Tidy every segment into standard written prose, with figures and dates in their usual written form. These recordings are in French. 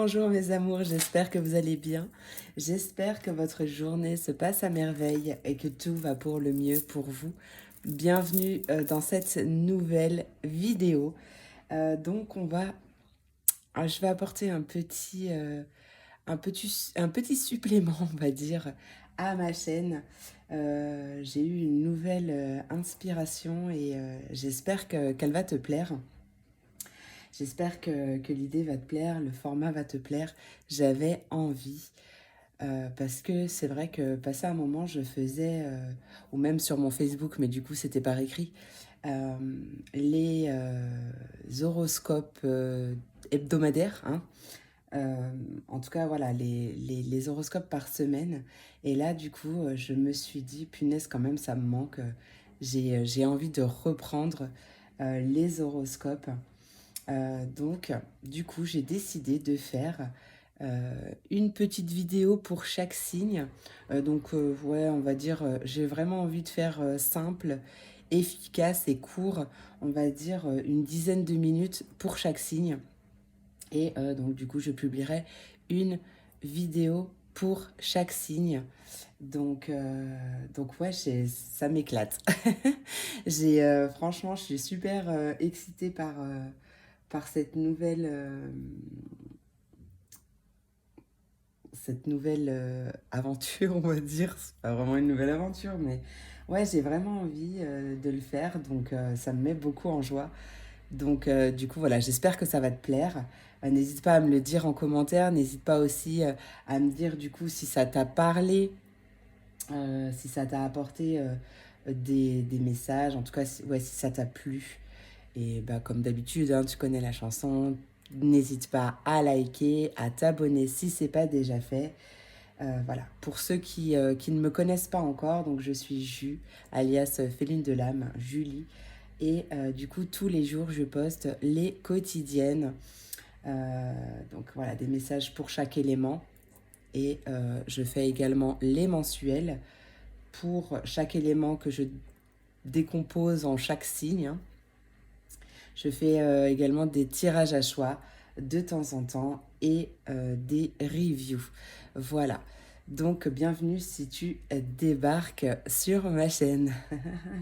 bonjour mes amours, j'espère que vous allez bien. J'espère que votre journée se passe à merveille et que tout va pour le mieux pour vous. Bienvenue dans cette nouvelle vidéo. Je vais apporter un petit supplément, on va dire, à ma chaîne. J'ai eu une nouvelle inspiration et j'espère qu'elle va te plaire. J'espère que l'idée va te plaire, le format va te plaire. J'avais envie, parce que c'est vrai que passé un moment, je faisais, ou même sur mon Facebook, mais du coup, c'était par écrit, euh, les horoscopes hebdomadaires, hein. En tout cas, voilà, les horoscopes par semaine. Et là, du coup, je me suis dit, punaise, quand même, ça me manque. J'ai envie de reprendre les horoscopes. Du coup, j'ai décidé de faire une petite vidéo pour chaque signe. Ouais, on va dire, j'ai vraiment envie de faire simple, efficace et court. On va dire une dizaine de minutes pour chaque signe. Et du coup, je publierai une vidéo pour chaque signe. Ouais, ça m'éclate. Franchement, je suis super excitée par cette nouvelle aventure, on va dire. C'est pas vraiment une nouvelle aventure, mais ouais, j'ai vraiment envie de le faire, ça me met beaucoup en joie. Du coup, voilà, j'espère que ça va te plaire. N'hésite pas à me le dire en commentaire, n'hésite pas aussi à me dire du coup si ça t'a parlé, si ça t'a apporté des messages, en tout cas, ouais, si ça t'a plu. Et bah, comme d'habitude, hein, tu connais la chanson. N'hésite pas à liker, à t'abonner si c'est pas déjà fait. Voilà, pour ceux qui ne me connaissent pas encore, donc je suis Ju, alias Féline de l'âme, Julie. Et du coup, tous les jours, je poste les quotidiennes. Donc voilà, des messages pour chaque élément. Et je fais également les mensuels pour chaque élément que je décompose en chaque signe. Je fais également des tirages à choix de temps en temps et des reviews. Voilà. Donc, bienvenue si tu débarques sur ma chaîne.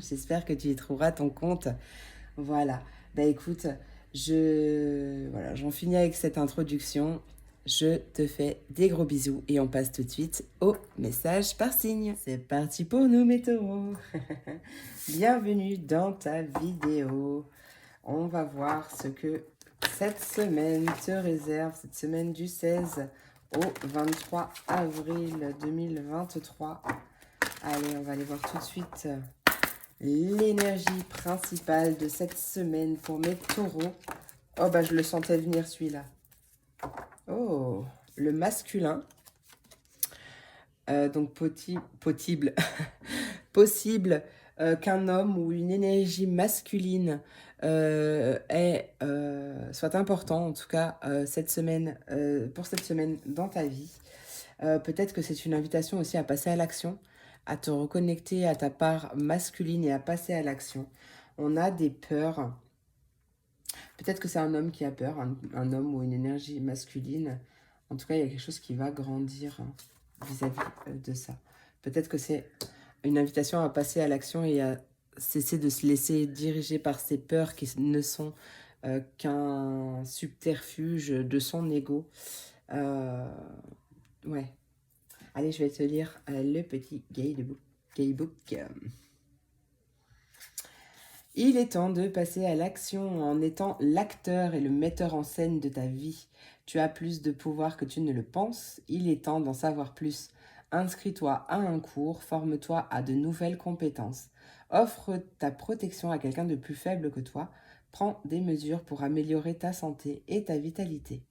J'espère que tu y trouveras ton compte. Voilà. Bah écoute, voilà, j'en finis avec cette introduction. Je te fais des gros bisous et on passe tout de suite au message par signe. C'est parti pour nous, mes taureaux. Bienvenue dans ta vidéo. On va voir ce que cette semaine te réserve, cette semaine du 16 au 23 avril 2023. Allez, on va aller voir tout de suite l'énergie principale de cette semaine pour mes taureaux. Oh, bah je le sentais venir celui-là. Oh, le masculin. Possible qu'un homme ou une énergie masculine soit important, en tout cas pour cette semaine dans ta vie. Peut-être que c'est une invitation aussi à passer à l'action, à te reconnecter à ta part masculine et à passer à l'action. On a des peurs. Peut-être que c'est un homme qui a peur, un homme ou une énergie masculine. En tout cas, il y a quelque chose qui va grandir vis-à-vis de ça. Peut-être que c'est une invitation à passer à l'action et à cesser de se laisser diriger par ses peurs qui ne sont qu'un subterfuge de son ego. Ouais. Allez, je vais te lire le petit guidebook. Il est temps de passer à l'action en étant l'acteur et le metteur en scène de ta vie. Tu as plus de pouvoir que tu ne le penses. Il est temps d'en savoir plus. Inscris-toi à un cours, forme-toi à de nouvelles compétences. Offre ta protection à quelqu'un de plus faible que toi. Prends des mesures pour améliorer ta santé et ta vitalité.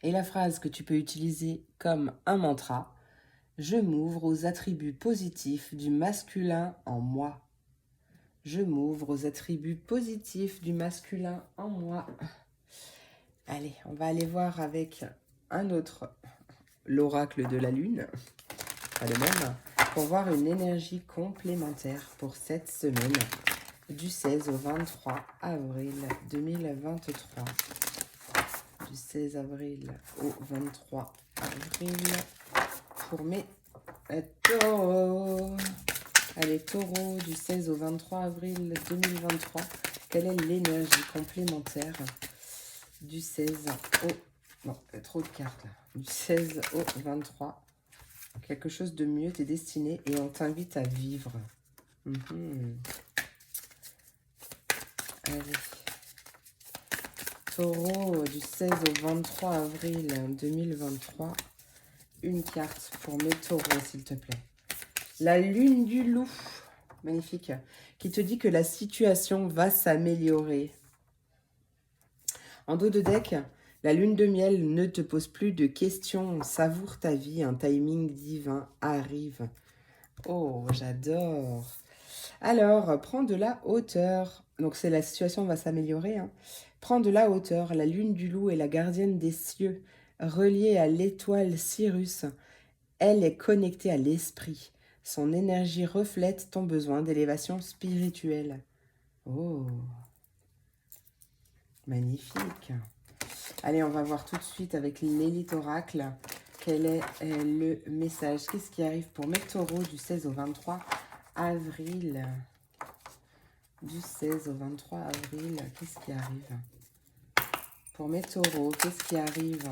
Et la phrase que tu peux utiliser comme un mantra: je m'ouvre aux attributs positifs du masculin en moi. Je m'ouvre aux attributs positifs du masculin en moi. Allez, on va aller voir avec un autre, l'oracle de la lune, pas le même, pour voir une énergie complémentaire pour cette semaine du 16 au 23 avril 2023. du 16 avril au 23 avril pour mes taureaux. Allez, taureau, du 16 au 23 avril 2023. Quelle est l'énergie complémentaire du 16 au... Non, trop de cartes là. Du 16 au 23. Quelque chose de mieux t'est destiné et on t'invite à vivre. Allez. Taureau, du 16 au 23 avril 2023. Une carte pour mes taureaux, s'il te plaît. La lune du loup, magnifique, qui te dit que la situation va s'améliorer. En dos de deck, la lune de miel ne te pose plus de questions. Savoure ta vie, un timing divin arrive. Oh, j'adore. Alors, prends de la hauteur. Donc, c'est la situation va s'améliorer. Hein. Prends de la hauteur. La lune du loup est la gardienne des cieux, reliée à l'étoile Sirius. Elle est connectée à l'esprit. Son énergie reflète ton besoin d'élévation spirituelle. Oh, magnifique. Allez, on va voir tout de suite avec l'élite oracle. Quel est le message? Qu'est-ce qui arrive pour mes taureaux du 16 au 23 avril? Du 16 au 23 avril, qu'est-ce qui arrive? Pour mes taureaux, qu'est-ce qui arrive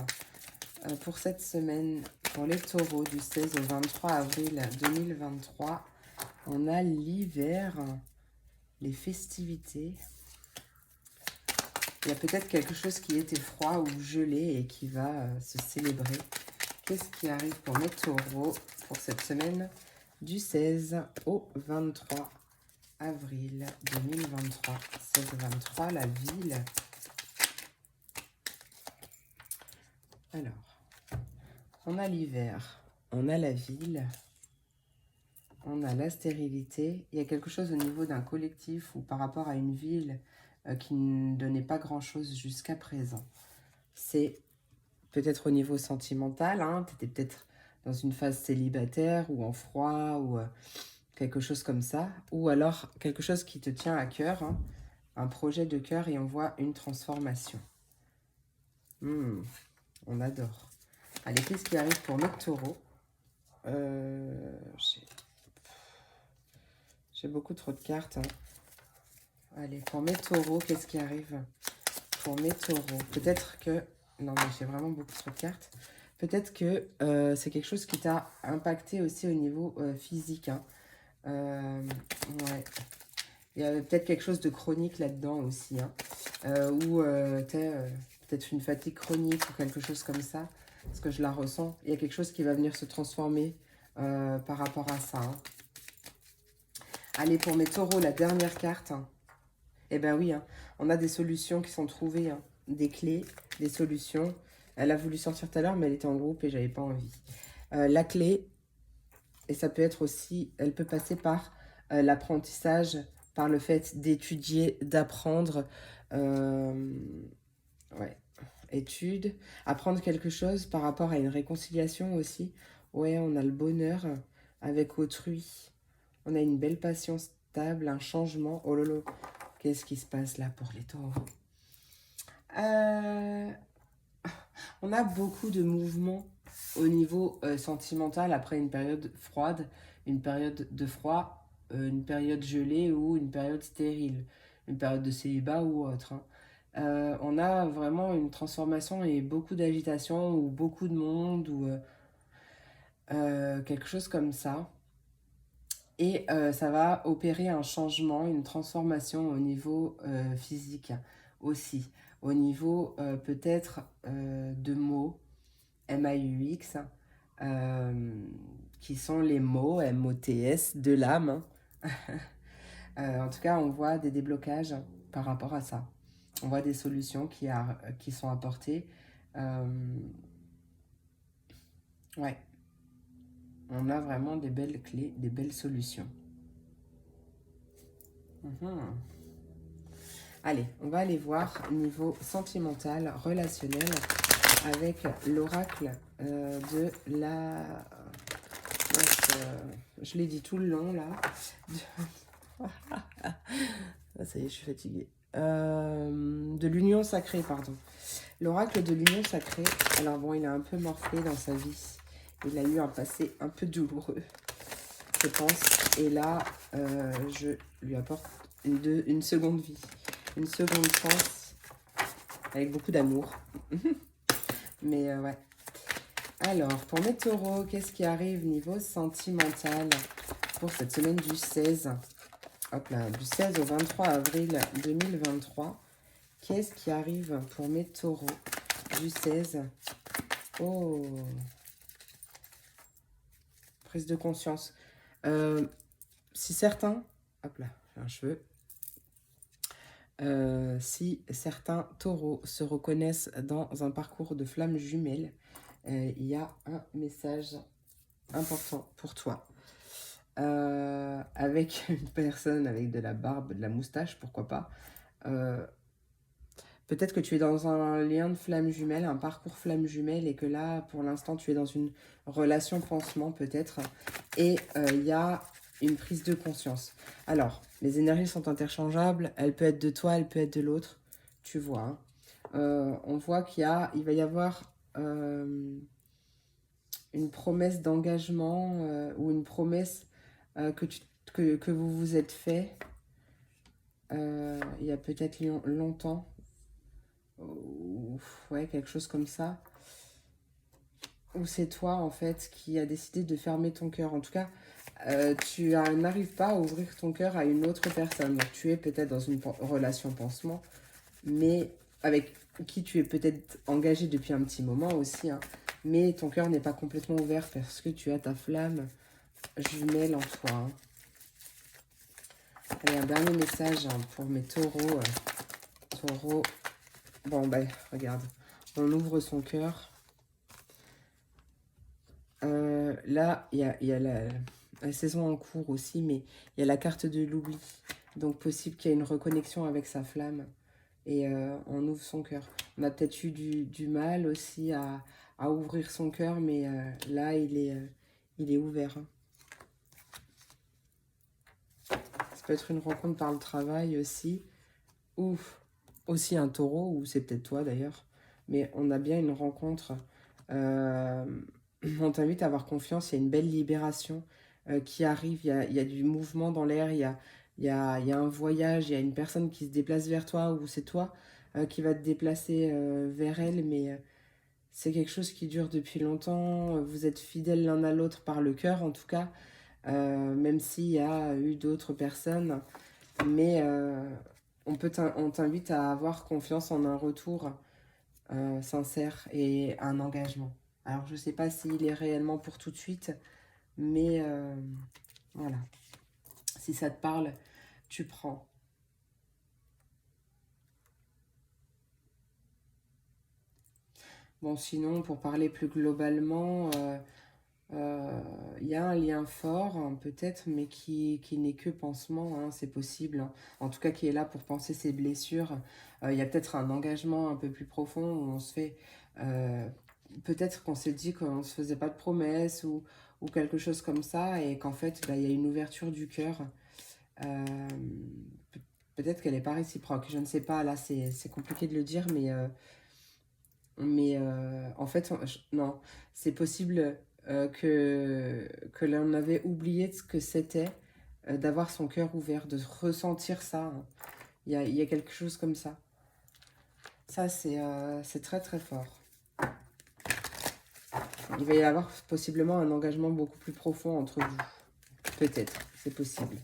pour cette semaine? Pour les taureaux du 16 au 23 avril 2023, on a l'hiver, les festivités. Il y a peut-être quelque chose qui était froid ou gelé et qui va se célébrer. Qu'est-ce qui arrive pour mes taureaux pour cette semaine du 16 au 23 avril 2023. 16-23, la ville. Alors, on a l'hiver, on a la ville, on a la stérilité. Il y a quelque chose au niveau d'un collectif ou par rapport à une ville qui ne donnait pas grand-chose jusqu'à présent. C'est peut-être au niveau sentimental, hein, tu étais peut-être dans une phase célibataire ou en froid ou quelque chose comme ça. Ou alors quelque chose qui te tient à cœur, hein, un projet de cœur et on voit une transformation. On adore. Allez, qu'est-ce qui arrive pour notre taureau? J'ai beaucoup trop de cartes. Hein. Allez, pour mes taureaux, qu'est-ce qui arrive pour mes taureaux? Peut-être que... Non, mais j'ai vraiment beaucoup trop de cartes. Peut-être que c'est quelque chose qui t'a impacté aussi au niveau physique. Hein. Ouais. Il y a peut-être quelque chose de chronique là-dedans aussi. Hein. Ou peut-être une fatigue chronique ou quelque chose comme ça. Parce que je la ressens. Il y a quelque chose qui va venir se transformer par rapport à ça. Hein. Allez, pour mes taureaux, la dernière carte. Hein. Eh bien oui, hein, on a des solutions qui sont trouvées, hein, des clés, des solutions. Elle a voulu sortir tout à l'heure, mais elle était en groupe et j'avais pas envie. La clé, et ça peut être aussi, elle peut passer par l'apprentissage, par le fait d'étudier, d'apprendre, ouais, étude, apprendre quelque chose par rapport à une réconciliation aussi. Ouais, on a le bonheur avec autrui. On a une belle passion stable, un changement. Oh lolo. Qu'est-ce qui se passe là pour les taureaux? On a beaucoup de mouvements au niveau sentimental après une période froide, une période de froid, une période gelée ou une période stérile, une période de célibat ou autre. Hein. On a vraiment une transformation et beaucoup d'agitation ou beaucoup de monde ou quelque chose comme ça. Et ça va opérer un changement, une transformation au niveau physique aussi. Au niveau peut-être de mots, M-A-U-X, qui sont les mots, M-O-T-S, de l'âme. En tout cas, on voit des déblocages par rapport à ça. On voit des solutions qui sont apportées. Ouais. On a vraiment des belles clés, des belles solutions. Allez, on va aller voir niveau sentimental, relationnel, avec l'oracle de la... je l'ai dit tout le long, là. Ça y est, je suis fatiguée. De l'union sacrée, pardon. L'oracle de l'union sacrée. Alors bon, il a un peu morflé dans sa vie. Il a eu un passé un peu douloureux, je pense. Et là, je lui apporte une seconde vie. Une seconde chance. Avec beaucoup d'amour. Mais ouais. Alors, pour mes taureaux, qu'est-ce qui arrive niveau sentimental pour cette semaine du 16? Hop là, du 16 au 23 avril 2023. Qu'est-ce qui arrive pour mes taureaux du 16? Oh, prise de conscience. Si certains... Hop là, j'ai un cheveu. Si certains taureaux se reconnaissent dans un parcours de flammes jumelles, il y a un message important pour toi. Avec une personne avec de la barbe, de la moustache, pourquoi pas. Peut-être que tu es dans un lien de flamme jumelle, un parcours flamme jumelle, et que là, pour l'instant, tu es dans une relation pansement, peut-être. Et il y a une prise de conscience. Alors, les énergies sont interchangeables. Elle peut être de toi, elle peut être de l'autre. Tu vois. Hein. On voit il va y avoir une promesse d'engagement ou une promesse que vous vous êtes fait il y a peut-être longtemps. Ouais, quelque chose comme ça. Ou c'est toi, en fait, qui a décidé de fermer ton cœur. En tout cas, tu n'arrives pas à ouvrir ton cœur à une autre personne. Donc, tu es peut-être dans une relation pansement, mais avec qui tu es peut-être engagé depuis un petit moment aussi. Hein, mais ton cœur n'est pas complètement ouvert parce que tu as ta flamme jumelle en toi. Hein. Allez, un dernier message hein, pour mes taureaux. Taureaux. Bon, ben, regarde. On ouvre son cœur. Là, il y a la saison en cours aussi, mais il y a la carte de l'oubli. Donc, possible qu'il y ait une reconnexion avec sa flamme. Et on ouvre son cœur. On a peut-être eu du mal aussi à ouvrir son cœur, mais là, il est ouvert. Hein. Ça peut être une rencontre par le travail aussi. Ou aussi un taureau, ou c'est peut-être toi d'ailleurs. Mais on a bien une rencontre. On t'invite à avoir confiance, il y a une belle libération qui arrive, il y a du mouvement dans l'air, il y a un voyage, il y a une personne qui se déplace vers toi, ou c'est toi qui va te déplacer vers elle, mais c'est quelque chose qui dure depuis longtemps, vous êtes fidèles l'un à l'autre par le cœur en tout cas, même s'il y a eu d'autres personnes, mais on t'invite à avoir confiance en un retour sincère et un engagement. Alors, je ne sais pas s'il est réellement pour tout de suite, mais voilà. Si ça te parle, tu prends. Bon, sinon, pour parler plus globalement, il y a un lien fort, hein, peut-être, mais qui n'est que pansement, hein, c'est possible. Hein. En tout cas, qui est là pour panser ses blessures. Il y a peut-être un engagement un peu plus profond où on se fait... peut-être qu'on s'est dit qu'on ne se faisait pas de promesses ou quelque chose comme ça, et qu'en fait, bah, il y a une ouverture du cœur. Peut-être qu'elle n'est pas réciproque, je ne sais pas, là, c'est compliqué de le dire, mais en fait, non, c'est possible que l'on avait oublié ce que c'était d'avoir son cœur ouvert, de ressentir ça. Hein. Il y a quelque chose comme ça. Ça, c'est très très fort. Il va y avoir possiblement un engagement beaucoup plus profond entre vous. Peut-être, c'est possible.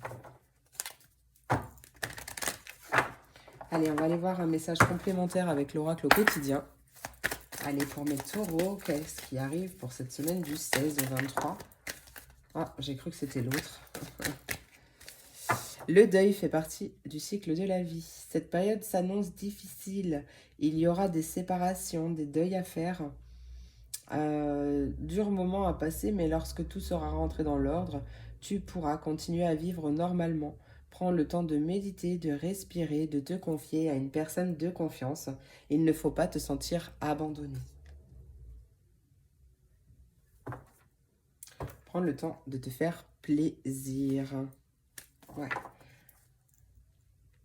Allez, on va aller voir un message complémentaire avec l'oracle au quotidien. Allez, pour mes taureaux, qu'est-ce qui arrive pour cette semaine du 16 au 23? Ah, j'ai cru que c'était l'autre. Le deuil fait partie du cycle de la vie. Cette période s'annonce difficile. Il y aura des séparations, des deuils à faire. Dur moment à passer, mais lorsque tout sera rentré dans l'ordre, tu pourras continuer à vivre normalement. Prends le temps de méditer, de respirer, de te confier à une personne de confiance. Il ne faut pas te sentir abandonné. Prends le temps de te faire plaisir. Ouais.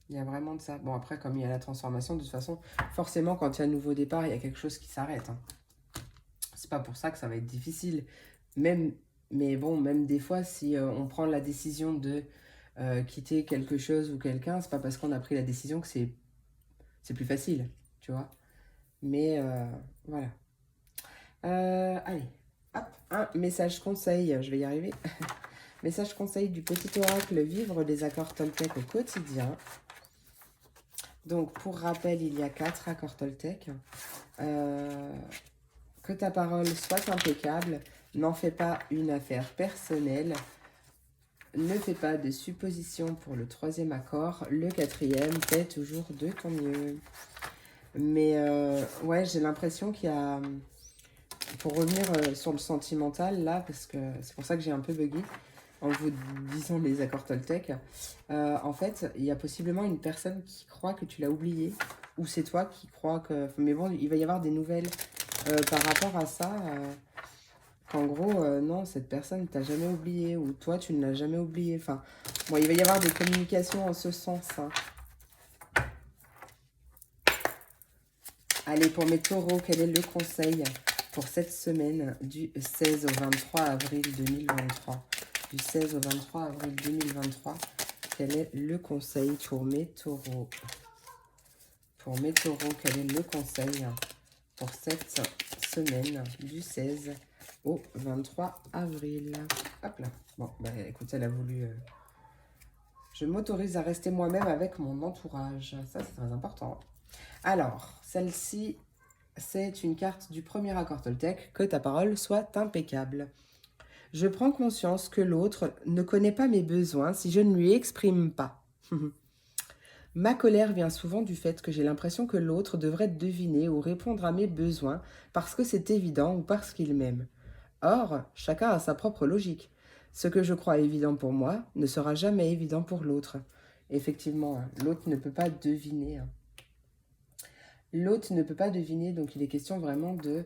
Il y a vraiment de ça. Bon, après, comme il y a la transformation, de toute façon, forcément, quand il y a un nouveau départ, il y a quelque chose qui s'arrête, hein. C'est pas pour ça que ça va être difficile. Même, mais bon, même des fois, si on prend la décision de quitter quelque chose ou quelqu'un, c'est pas parce qu'on a pris la décision que c'est plus facile, tu vois. Mais voilà. Allez, hop, un message conseil, je vais y arriver. Message conseil du petit oracle, vivre les accords Toltec au quotidien. Donc, pour rappel, il y a 4 accords Toltec. Que ta parole soit impeccable, n'en fais pas une affaire personnelle, ne fais pas de suppositions pour le 3e accord, le 4e, fais toujours de ton mieux. Mais ouais, j'ai l'impression qu'il y a... Pour revenir sur le sentimental, là, parce que c'est pour ça que j'ai un peu bugué en vous disant les accords Toltec, en fait, il y a possiblement une personne qui croit que tu l'as oublié, ou c'est toi qui crois que... Mais bon, il va y avoir des nouvelles par rapport à ça, qu'en gros, non, cette personne t'a jamais oublié, ou toi, tu ne l'as jamais oublié. Enfin, bon, il va y avoir des communications en ce sens, hein. Allez, pour mes taureaux, quel est le conseil pour cette semaine du 16 au 23 avril 2023 ? Du 16 au 23 avril 2023, quel est le conseil pour mes taureaux ? Pour mes taureaux, quel est le conseil pour cette semaine du 16 au 23 avril. Hop là. Bon, bah écoute, elle a voulu... Je m'autorise à rester moi-même avec mon entourage. Ça, c'est très important. Alors, celle-ci, c'est une carte du premier accord Toltec. Que ta parole soit impeccable. Je prends conscience que l'autre ne connaît pas mes besoins si je ne lui exprime pas. Ma colère vient souvent du fait que j'ai l'impression que l'autre devrait deviner ou répondre à mes besoins parce que c'est évident ou parce qu'il m'aime. Or, chacun a sa propre logique. Ce que je crois évident pour moi ne sera jamais évident pour l'autre. Effectivement, hein, l'autre ne peut pas deviner, hein. L'autre ne peut pas deviner, donc il est question vraiment de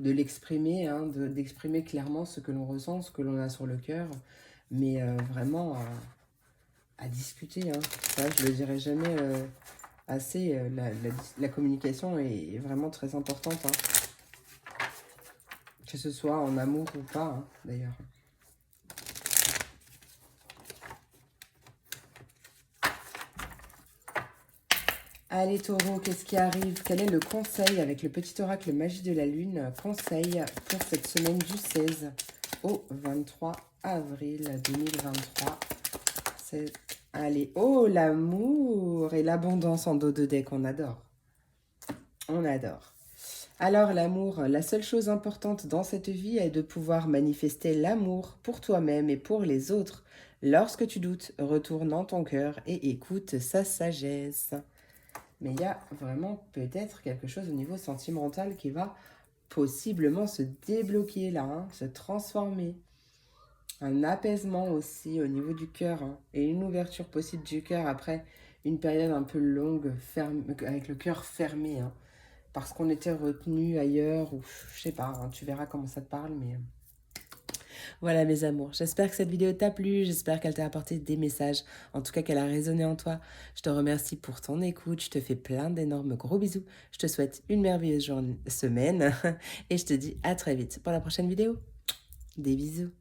l'exprimer, hein, d'exprimer clairement ce que l'on ressent, ce que l'on a sur le cœur, mais vraiment à discuter, hein. Ça, je le dirai jamais assez. La communication est vraiment très importante, hein. Que ce soit en amour ou pas, hein, d'ailleurs. Allez taureau, qu'est-ce qui arrive? Quel est le conseil avec le petit oracle magie de la lune? Conseil pour cette semaine du 16 au 23 avril 2023. Allez, oh l'amour et l'abondance en dos de deck, on adore. On adore. Alors l'amour, la seule chose importante dans cette vie est de pouvoir manifester l'amour pour toi-même et pour les autres. Lorsque tu doutes, retourne dans ton cœur et écoute sa sagesse. Mais il y a vraiment peut-être quelque chose au niveau sentimental qui va possiblement se débloquer là, hein, se transformer. Un apaisement aussi au niveau du cœur, hein, et une ouverture possible du cœur après une période un peu longue avec le cœur fermé, hein, parce qu'on était retenu ailleurs ou je sais pas, hein, tu verras comment ça te parle, mais... Voilà mes amours, j'espère que cette vidéo t'a plu, j'espère qu'elle t'a apporté des messages, en tout cas qu'elle a résonné en toi. Je te remercie pour ton écoute, je te fais plein d'énormes gros bisous, je te souhaite une merveilleuse semaine et je te dis à très vite pour la prochaine vidéo. Des bisous.